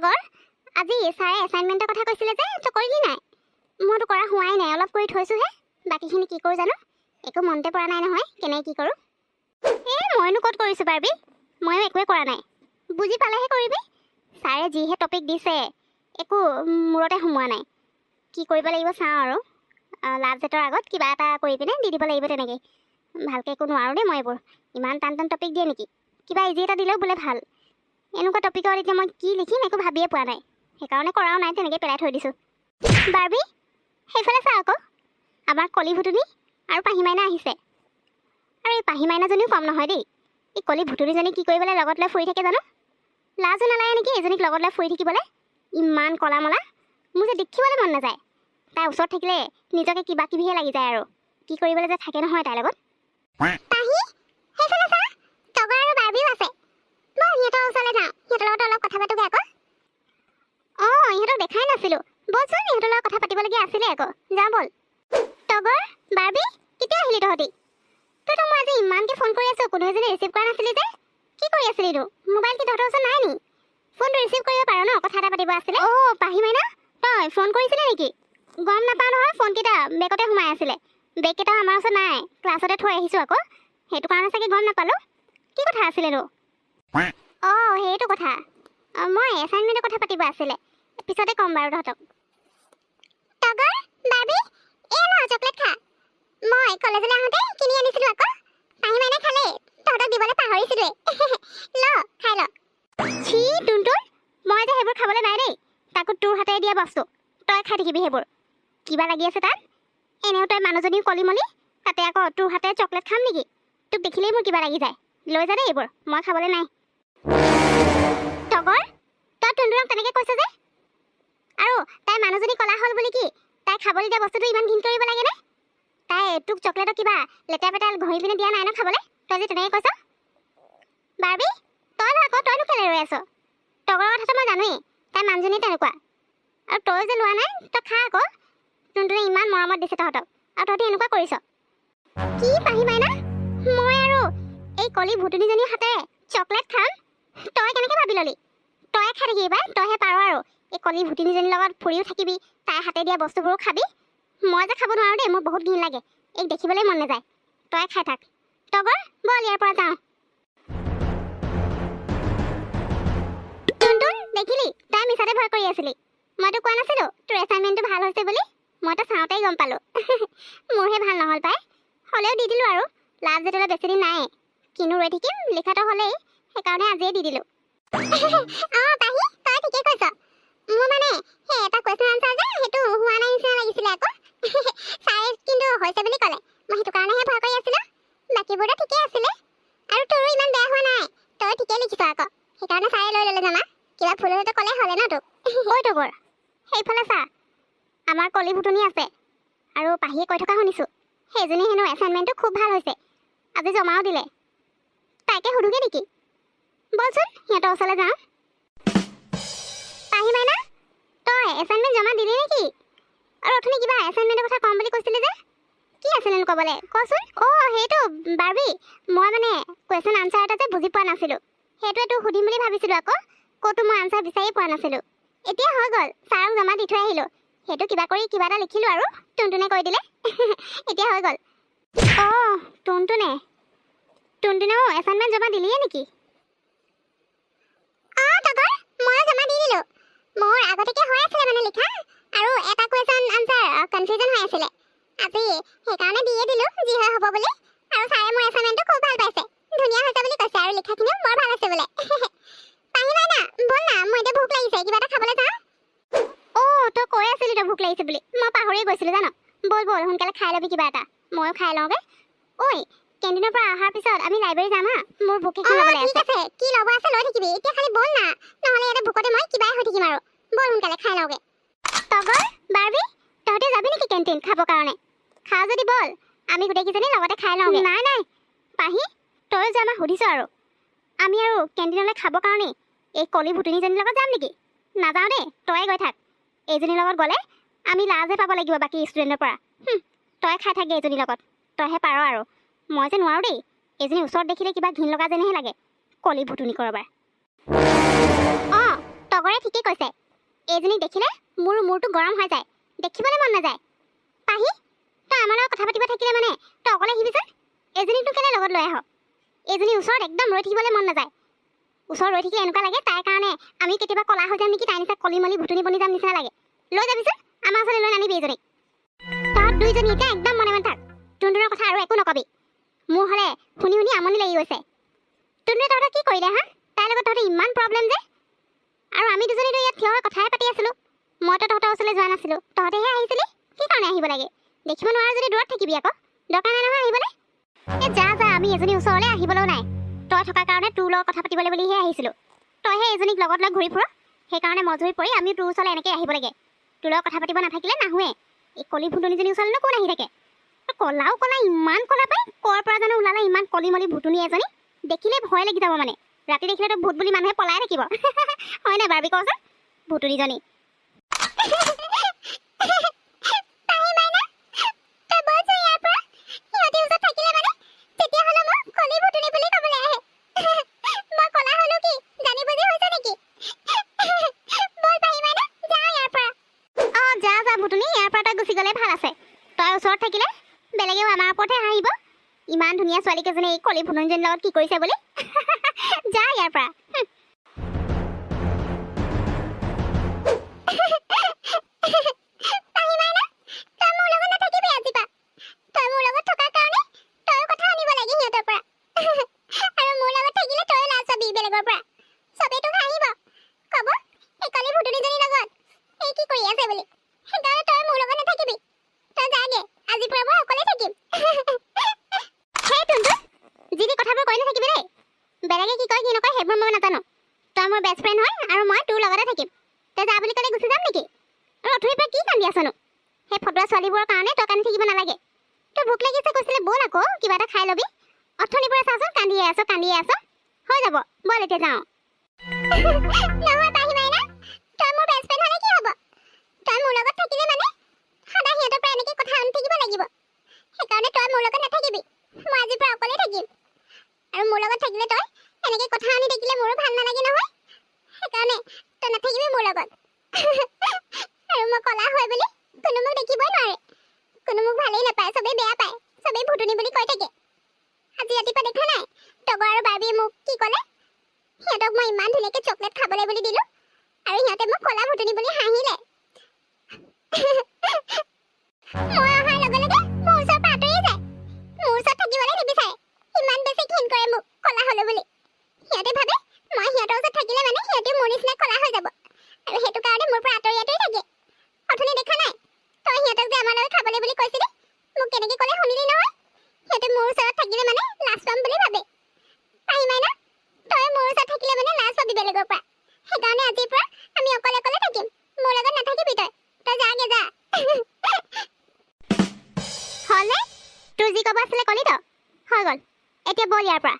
তগৰ আজি ছাৰে এছাইনমেণ্টৰ কথা কৈছিলে যে তই কৰিলি নাই? মইতো কৰা হোৱাই নাই, অলপ কৰি থৈছোহে। বাকীখিনি কি কৰোঁ জানো, একো মনতে পৰা নাই নহয় কেনেকৈ কি কৰোঁ। মইনো ক'ত কৰিছোঁ বাৰ্বি, ময়ো একোৱে কৰা নাই। বুজি পালেহে কৰিবি। ছাৰে যিহে টপিক দিছে একো মূৰতে সোমোৱা নাই। কি কৰিব লাগিব চাওঁ আৰু লাষ্ট ডেটৰ আগত কিবা এটা কৰি পিনে দি দিব লাগিব তেনেকৈ। ভালকৈ একো নোৱাৰোঁ দেই মই এইবোৰ। ইমান টান টান টপিক দিয়ে নেকি? কিবা ইজি এটা দিলেও বোলে ভাল। এনেকুৱা টপিকত এতিয়া মই কি লিখিম একো ভাবিয়ে পোৱা নাই, সেইকাৰণে কৰাও নাই, তেনেকৈ পেলাই থৈ দিছোঁ। বাৰ্বি সেইফালে চা আকৌ, আমাৰ কলি ভুতুনি আৰু পাহি মাইনা আহিছে। আৰু এই পাহি মাইনাজনীও কম নহয় দেই। এই কলি ভুতুনিজনী কি কৰিবলৈ লগত লৈ ফুৰি থাকে জানো? লাজো নালাগে নেকি এজনীক লগত লৈ ফুৰি থাকিবলৈ? ইমান কলা মলা, মোৰ যে দেখিবলৈ মন নাযায়। তাইৰ ওচৰত থাকিলে নিজকে কিবা কিবিহে লাগি যায় আৰু কি কৰিবলৈ যে থাকে নহয় তাইৰ লগত। পাহি সেইফালে চা, তগৰ আৰু বাৰ্বিও আছে। ব'ল সিহঁতৰ ওচৰলৈ যাওঁ, সিহঁতৰ লগত অলপ কথা পাতোগৈ আকৌ। ইহঁতক দেখাই নাছিলোঁ। বলচোন, ইহঁতৰ লগত কথা পাতিবলগীয়া আছিলে আকৌ। যা ব'ল। তগৰ বাৰ্বি কেতিয়া আহিলি তহঁতি? তইতো মই আজি ইমানকৈ ফোন কৰি আছোঁ, কোনো এজনে ৰিচিভ কৰা নাছিলি যে। কি কৰি আছিলি তো? মোবাইল কি তহঁতৰ ওচৰত নাই নি? ফোনটো ৰিচিভ কৰিব পাৰ ন, কথা এটা পাতিব আছিলে। পাহি মাইনা তই ফোন কৰিছিলি নেকি? গম নাপাওঁ নহয়, ফোনকেইটা বেগতে সোমাই আছিলে। বেগকেইটা আমাৰ ওচৰত নাই, ক্লাছতে থৈ আহিছোঁ আকৌ। সেইটো কাৰণে চাগে গম নাপালোঁ। কি কথা আছিলে তো? সেইটো কথা। মই এছাইনমেণ্টৰ কথা পাতিব আছিলে, পিছতে ক'ম বাৰু তহঁতক। তগৰ বাৰ্বি ন চকলেট খা। মই কলেজলৈ আহোঁতে কিনি আনিছিলোঁ আকৌ। পাহি মাইনা খালে, তহঁতক দিবলৈ পাহৰিছিলোৱে। ল খাই ল। ছি টুনটুন, মই যে সেইবোৰ খাবলৈ নাই দেই। তাকো তোৰ হাতেৰে দিয়া বস্তু, তই খাই থাকিবি সেইবোৰ। কিবা লাগি আছে তাত? এনেও তই মানুহজনীও কলি মলি, তাতে আকৌ তোৰ হাতেৰে চকলেট খাম নেকি? তোক দেখিলেই মোৰ কিবা লাগি যায়। লৈ যা দেই এইবোৰ, মই খাবলৈ নাই। তগৰ তই টুনটুনক তেনেকৈ কৈছ যে? আৰু তাই মানুহজনী কলা হ'ল বুলি কি তাই খাবলৈ দিয়া বস্তুটো ইমান ঘিণ কৰিব লাগেনে? তাই তোক চকলেটৰ কিবা লেতেৰা পেতেৰা ঘঁহি পিনে দিয়া নাই ন খাবলৈ? তই যে তেনেকৈ কৈছ। বাৰ্বি তই আকৌ, তইনো কেলৈ ৰৈ আছ? তগৰৰ কথাটো মই জানোৱেই, তাই মানুহজনী তেনেকুৱা। আৰু তই যে লোৱা নাই, তই খা আকৌ। টুনটুনে ইমান মৰমত দিছে তহঁতক, আৰু তহঁতি এনেকুৱা কৰিছ। কি পাহি মাইনা, মই আৰু এই কলি ভুতুনিজনীৰ হাতেৰে চকলেট খাম? তই কেনেকৈ ভাবি ললি? তই খাই থাকিবি পাই, তইহে পাৰ আৰু এই কলি ভুতুনিজনীৰ লগত ফুৰিও থাকিবি, তাই হাতে দিয়া বস্তুবোৰো খাবি। মই যে খাব নোৱাৰোঁ দেই, মোৰ বহুত ঘিণ লাগে, এই দেখিবলৈ মন নাযায়। তই খাই থাক। তগৰ ব'ল ইয়াৰ পৰা যাওঁ। টুনটুন দেখিলি, তই মিছাতে ভয় কৰি আছিলি। মইতো কোৱা নাছিলোঁ তোৰ এছাইনমেণ্টটো ভাল হৈছে বুলি? মইতো চাওঁতেই গম পালোঁ। মোৰহে ভাল নহ'ল পাই, হ'লেও দি দিলোঁ আৰু। লাষ্ট ডেটলৈ বেছিদিন নাই, কিনো ৰৈ থাকিম, লিখাটো হ'লেই, সেইকাৰণে আজিয়ে দি দিলোঁ। পাহি তই ঠিকেই কৈছ। মোৰ মানে সেই এটা কুৱেশ্যন আনচাৰ যে সেইটো হোৱা নাই নিচিনা লাগিছিলে আকৌ। ছাৰে কিন্তু হৈছে বুলি ক'লে, মই সেইটো কাৰণেহে ভয় কৰি আছিলোঁ। বাকীবোৰতো ঠিকেই আছিলে, আৰু তোৰো ইমান বেয়া হোৱা নাই, তই ঠিকেই লিখিছ আকৌ। সেইকাৰণে ছাৰে লৈ ল'লে জানা। কিবা ভুল হ'লেতো ক'লে হ'লে ন তোক। তগৰ সেইফালে চা, আমাৰ কলি ভুতুনি আছে। আৰু পাহিয়ে কৈ থকা শুনিছোঁ, সেইজনী হেনো এছাইনমেণ্টটো খুব ভাল হৈছে, আজি জমাও দিলে। তাইকে সুধোগে নেকি? বলচোন সিহঁতৰ ওচৰলৈ যাওঁ। পাহি মাইনা তই এছাইনমেণ্ট জমা দিলি নেকি? আৰু অথনি কিবা এছাইনমেণ্টৰ কথা ক'ম বুলি কৈছিলি যে, কি আছিলেনো ক'বলৈ কচোন? সেইটো বাৰ্বি, মই মানে কুৱেশ্যন আনচাৰ এটা যে বুজি পোৱা নাছিলোঁ, সেইটোৱে তোক সুধিম বুলি ভাবিছিলোঁ আকৌ। ক'তো মই আনচাৰ বিচাৰিয়ে পোৱা নাছিলোঁ। এতিয়া হৈ গ'ল, ছাৰক জমা দি থৈ আহিলোঁ। সেইটো কিবা কৰি কিবা এটা লিখিলোঁ আৰু টুনটুনে কৈ দিলে। এতিয়া হৈ গ'ল। টুনটুনেও এছাইনমেণ্ট জমা দিলিয়ে নেকি? তগৰ ময়ো জমা দি দিলোঁ। মোৰ আগতীয়াকৈ হৈ আছিলে মানে লিখা, আৰু এটা কুৱেশ্যন আনচাৰ কনফিউজন হৈ আছিলে। আজি সেইকাৰণে দিয়ে দিলোঁ, যি হয় হ'ব বুলি। আৰু ছাৰে মোৰ এছাইনমেণ্টটো খুব ভাল পাইছে, ধুনীয়া হৈছে বুলি কৈছে, আৰু লিখাখিনিও বৰ ভাল আছে বোলে। পাহি মাইনা ব'ল না, মোৰ এতিয়া ভোক লাগিছে, কিবা এটা খাবলৈ যাওঁ। তই কৈ আছিলি তই ভোক লাগিছে বুলি, মই পাহৰিয়ে গৈছিলোঁ জানো। ব'ল সোনকালে খাই ল'বি কিবা এটা, ময়ো খাই লওঁগৈ। কেণ্টিনৰ পৰা অহাৰ পিছত আমি লাইব্ৰেৰী যাম হা, মোৰ বুক এখন ল'বলৈ আছে। ঠিক আছে, কি ল'ব আছে লৈ থাকিবি, এতিয়া খালি ব'ল না, নহ'লে ইয়াতে ভোকতে মই কিবাই হৈ থাকিম আৰু। ব'ল সোনকালে খাই লওঁগৈ। তগৰ বাৰ্বি তহঁতে যাবি নেকি কেণ্টিন খাবৰ কাৰণে? খাওঁ যদি ব'ল, আমি গোটেইকেইজনী লগতে খাই লওঁগৈ। নাই পাহি, তই যে আমাক সুধিছ আৰু আমি আৰু কেণ্টিনলৈ খাবৰ কাৰণে এই কলি ভুতুনিজনীৰ লগত যাম নেকি? নাযাওঁ দেই, তয়ে গৈ থাক। এইজনীৰ লগত গ'লে আমি লাজহে পাব লাগিব বাকী ষ্টুডেণ্টৰ পৰা। তই খাই থাকগে এইজনীৰ লগত, তইহে পাৰ আৰু। মই যে নোৱাৰোঁ দেই, এইজনী ওচৰত দেখিলে কিবা ঘিণ লগা যেনহে লাগে, কলি ভুতুনি কৰবাৰ। তগৰ তগৰে ঠিকেই কৈছে। এইজনীক দেখিলে মোৰ মূৰটো গৰম হৈ যায়, দেখিবলৈ মন নাযায়। পাহি, তই আমাৰ লগত কথা পাতিব থাকিলে মানে তই অকলে আহিবিচোন। এইজনীকতো কেলে লগত লৈ আহ? এইজনী ওচৰত একদম ৰৈ থাকিবলৈ মন নাযায়। ওচৰত ৰৈ থাকিলে এনেকুৱা লাগে তাইৰ কাৰণে আমি কেতিয়াবা কলা হৈ যাম নেকি, তাই নিচিনা কলি মলি ভুটুনি বনি যাম নিচিনা লাগে। লৈ যাবিচোন, আমাৰ ওচৰলৈ লৈ নানিবি এইজনীক। তহঁত দুইজনী এতিয়া একদম মনে মনে থাক। টুনটুনৰ কথা আৰু একো নকবি। মোৰ হ'লে শুনি শুনি আমনি লাগি গৈছে। টুনটুনে তহঁতক কি কৰিলে হা? তাইৰ লগত তহঁতৰ ইমান প্ৰব্লেম যে। আৰু আমি দুজনীতো ইয়াত থিয় হৈ কথাই পাতি আছিলোঁ। মইতো তহঁতৰ ওচৰলৈ যোৱা নাছিলোঁ, তহঁতেহে আহিছিলি। কি কাৰণে আহিব লাগে? দেখিব নোৱাৰা যদি দূৰত থাকিবি আকৌ, দৰকাৰ নাই নহয় আহিবলৈ। যা যা, আমি এজনী ওচৰলৈ আহিবলৈও নাই। তই থকাৰ কাৰণে তোৰ লগত কথা পাতিবলৈ বুলিহে আহিছিলোঁ। তইহে এজনীক লগত লৈ ঘূৰি ফুৰ, সেইকাৰণে মজুৰি পৰি আমি তোৰ ওচৰলৈ এনেকৈ আহিব লাগে। তোৰ লগত কথা পাতিব নাথাকিলে নাহোৱে। এই কলি ভুটুনিজনীৰ ওচৰলৈনো কোন আহি থাকে? কলাও কলা, ইমান কলা পাই, ক'ৰ পৰা জানো ওলালে ইমান কলি মলি ভুটুনি এজনী। দেখিলে ভয় লাগি যাব মানে। ৰাতি দেখিলেতো ভূত বুলি মানুহে পলাই থাকিব। হয় নাই বাৰ্বি, কচোন? ভুটুনিজনী ইমান ধুনীয়া ছোৱালী কেইজনী এই কলি ভুটুনিজনীৰ লগত কি কৰিছে বুলি। যা ইয়াৰ পৰা। বেলেগে কি কয় কি নকয় সেইবোৰ মই নাজানো। তই মোৰ বেষ্ট ফ্ৰেণ্ড হয় আৰু মই তোৰ লগতে থাকিম। তই যা বুলি ক'লে গুচি যাম নেকি? আৰু অথনিৰ পৰা কি কান্দি আছনো? সেই ফটোৱা ছোৱালীবোৰৰ কাৰণে তই কান্দি থাকিব নালাগে। তই ভোক লাগিছে কৈছিলে ব'ল আকৌ কিবা এটা খাই ল'বি। অথনিৰ পৰা চাচোন কান্দিয়ে আছ। হৈ যাব, ব'ল এতিয়া যাওঁ। নহয় পাহি মাইনা, তই মোৰ বেষ্ট ফ্ৰেণ্ড হ'লে কি হ'ব? তই মোৰ লগত থাকিলে মানে সদায় সিহঁতৰ পৰা এনেকৈ কথা আনি থাকিব লাগিব। সেইকাৰণে তই মোৰ লগত নাথাকিবি। মই আজিৰ পৰা অকলে থাকিম। আৰু মোৰ লগত থাকিলে তই এনেকৈ কথা আনি থাকিলে মোৰো ভাল নালাগে নহয়। সেইকাৰণে তই নাথাকিবি মোৰ লগত। আৰু মই কলা হয় বুলি কোনো মোক দেখিবই নোৱাৰে। কোনো মোক ভালেই নাপায়, চবেই বেয়া পায়, চবেই ভুটুনি বুলি কৈ থাকে। আজি ৰাতিপুৱা দেখা নাই তগৰ আৰু বাৰ্বিয়ে মোক কি ক'লে? সিহঁতক মই ইমান ধুনীয়াকৈ চকলেট খাবলৈ বুলি দিলোঁ আৰু সিহঁতে মোক কলা ভুটুনি বুলি হাঁহিলে। মই অহাৰ লগে লগে মোৰ ওচৰৰ পৰা আঁতৰি যায়। মোৰ ওচৰত থাকিবলৈ নিবিচাৰে। ইমান বেছি ঘিণ কৰে মোক কলা হ'লো বুলি। সিহঁতে ভাবে মই সিহঁতৰ ওচৰত থাকিলে মানে সিহঁতেও মোৰ নিচিনা কলা হৈ যাব আৰু সেইটো কাৰণে মোৰ পৰা আঁতৰি আঁতৰি থাকে। অথনি দেখা নাই তই সিহঁতক যে আমাৰ লগত খাবলৈ বুলি কৈছিলি, মোক কেনেকৈ ক'লে শুনিলি নহয়? সিহঁতে মোৰ ওচৰত থাকিলে মানে লাজ পাম বুলি ভাবে। পাহি মাইনা, তই মোৰ ওচৰত থাকিলে মানে লাজ পাবি বেলেগৰ পৰা। সেইকাৰণে আজিৰ পৰা আমি অকলে অকলে থাকিম। মোৰ লগত নাথাকিবি তই যাগে যা। হ'লে তোৰ যি ক'ব আছিলে কলি তো হৈ গ'ল। এতিয়া ব'ল ইয়াৰ পৰা।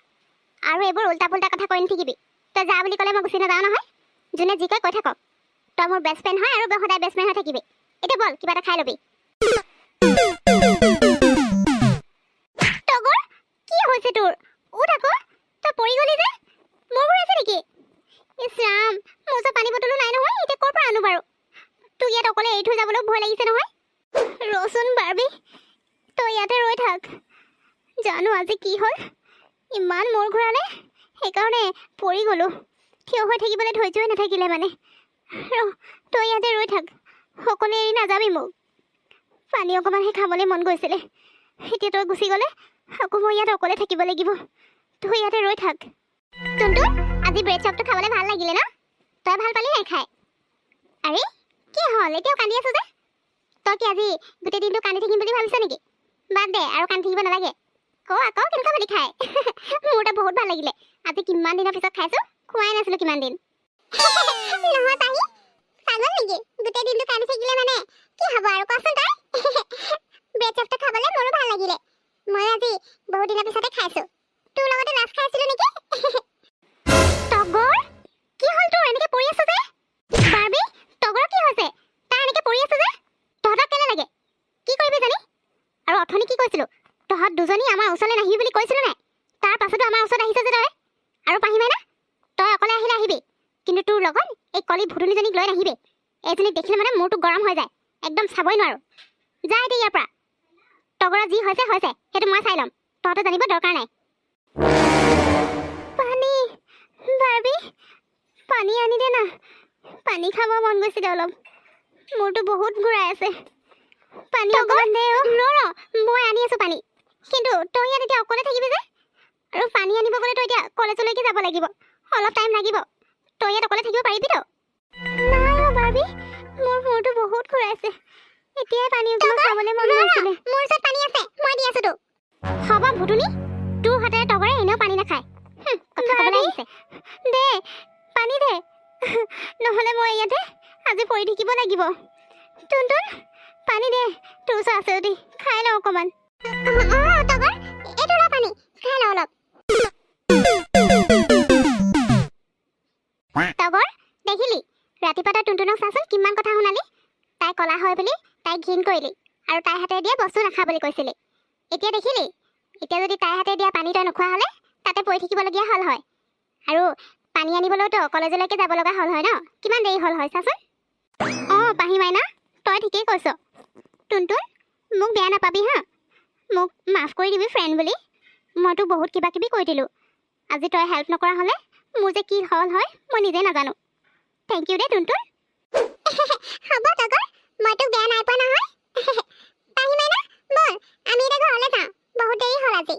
আৰু এইবোৰ উল্টা পুল্টা কথা কৈ নাথাকিবি। তই যা বুলি ক'লে মই গুচি নাযাওঁ নহয়। যোনে যি কয় কৈ থাকক। তই মোৰ বেষ্ট ফ্ৰেণ্ড হয় আৰু সদায় বেষ্ট ফ্ৰেণ্ড হৈ থাকিবি। এতিয়া ব'ল কিবা এটা খাই ল'বি। তগৰ, কি হৈছে তোৰ? উঠ আকৌ, তই পৰি গলি যে। মোৰ ঘূৰাইছে নেকি? ইছ ৰাম, মোৰ ওচৰত পানী বটলো নাই নহয়, এতিয়া ক'ৰ পৰা আনো বাৰু? তোক ইয়াত অকলে এৰি থৈ যাবলৈ ভয় লাগিছে নহয়। ৰচোন বাৰ্বি, তই ইয়াতে ৰৈ থাক। জানো আজি কি হ'ল, ইমান মূৰ ঘূৰালে, সেইকাৰণে পৰি গ'লোঁ। থিয় হৈ থাকিবলৈ ধৈৰ্যই নাথাকিলে মানে। তই ইয়াতে ৰৈ থাক, সকলোৱে এৰি নাযাবি মোক। পানী অকণমানহে খাবলৈ মন গৈছিলে। এতিয়া তই গুচি গ'লে আকৌ মই ইয়াত অকলে থাকিব লাগিব। তই ইয়াতে ৰৈ থাক। টুনটুন, আজি ব্ৰেড চপটো খাবলৈ ভাল লাগিলে ন? তই ভাল পালি নাই খাই? আৰে কি হ'ল, এতিয়াও কান্দি আছ যে? তই কি আজি গোটেই দিনটো কান্দি থাকিম বুলি ভাবিছ নেকি? বাদ দে, আৰু কান্দি থাকিব নালাগে। আকৌ কেনেকুৱা পালি খাই? মোৰতো বহুত ভাল লাগিলে। আজি কিমান দিনৰ পিছত খাইছো, খোৱাই নাছিলো কিমান দিন। নহয় পাহি, পাগল নেকি? গোটেই দিনটো কান্দি থাকিলে মানে কি হ'ব আৰু কচোন তই? ব্ৰেড চপটো খাবলৈ মোৰো ভাল লাগিলে। মই আজি বহুত দিনৰ পিছতে খাইছো। তোৰ লগতে লাজ খাইছিলো নেকি? তগৰ, কি হ'ল তোৰ? এনেকৈ পৰি আছ যে? বাৰ্বি, তগৰ কি হৈছে? তাই এনেকৈ পৰি আছে যে? তহঁতক কেনে লাগে? কি কৰিবি জানি? আৰু অথনি কি কৈছিলো? তহঁত দুজনী আমাৰ ওচৰলৈ নাহিবি বুলি কৈছিলো নাই? তাৰ পাছতো আমাৰ ওচৰত আহিছ যে তই। আৰু পাহি মাইনা, তই অকলে আহিলে আহিবি, কিন্তু তোৰ লগত এই কলি ভুতুনিজনীক লৈ নাহিবি। এইজনীক দেখিলে মানে মূৰটো গৰম হৈ যায়, একদম চাবই নোৱাৰো। যা এতিয়া ইয়াৰ পৰা। টগৰৰ যি হৈছে হৈছে, সেইটো মই চাই ল'ম, তহঁতে জানিব দৰকাৰ নাই। পানী বাৰ্বি, পানী আনি দে না, পানী খাব মন গৈছিলে অলপ, মূৰটো বহুত ঘূৰাই আছে। পানী অকণমান দে। মই আনি আছো পানী, কিন্তু তই ইয়াত এতিয়া অকলে থাকিবি যে, আৰু পানী আনিব গ'লে তই এতিয়া কলেজলৈকে যাব লাগিব, অলপ টাইম লাগিব। তই ইয়াত অকলে থাকিব পাৰিবিতো? নাই বাৰ্বি, মোৰ মূৰটো বহুত ঘূৰাইছে, এতিয়াই পানী অকণমান খাবলৈ মন গৈছিলে। মোৰ ওচৰত পানী আছে, মই দি আছো তোক। হ'ব ভুতুনি, তোৰ হাতেৰে টগৰে এনেও পানী নাখায়। কথা ক'বলৈ আহিছে। দে পানী দে, নহ'লে মই ইয়াতে আজি পৰি থাকিব লাগিব। টুনটুন পানী দে, তোৰ ওচৰত আছে যদি খাই লওঁ অকণমান। টগৰ, এইটো ল পানী, খাই লওঁ অলপ। টগৰ দেখিলি, ৰাতিপুৱা তই টুনটুনক চাচোন কিমান কথা শুনালি। তাই কলা হয় বুলি তাইক ঘিণ কৰিলি, আৰু তাইৰ হাতে দিয়া বস্তু নাখা বুলি কৈছিলি। এতিয়া দেখিলি, এতিয়া যদি তাইৰ হাতে দিয়া পানী তই নোখোৱা হ'লে তাতে পৰি থাকিবলগীয়া হ'ল হয়, আৰু পানী আনিবলৈতো কলেজলৈকে যাব লগা হ'ল হয় ন, কিমান দেৰি হ'ল হয় চাচোন। পাহি মাইনা, তই ঠিকেই কৈছ। টুনটুন মোক বেয়া নাপাবি হা, মোক মাফ কৰি দিবি ফ্ৰেণ্ড বুলি, মই তোক বহুত কিবা কিবি কৈ দিলোঁ। আজি তই হেল্প নকৰা হ'লে মোৰ যে কি হ'ল হয় মই নিজে নাজানো। থেংক ইউ দেই টুনটুন। হ'ব টগৰ, মই তোক বেয়া নাই পোৱা নহয়। পাহি মাইনা ব'ল, আমি এতিয়া ঘৰলৈ যাওঁ, বহুত দেৰি হ'ল আজি।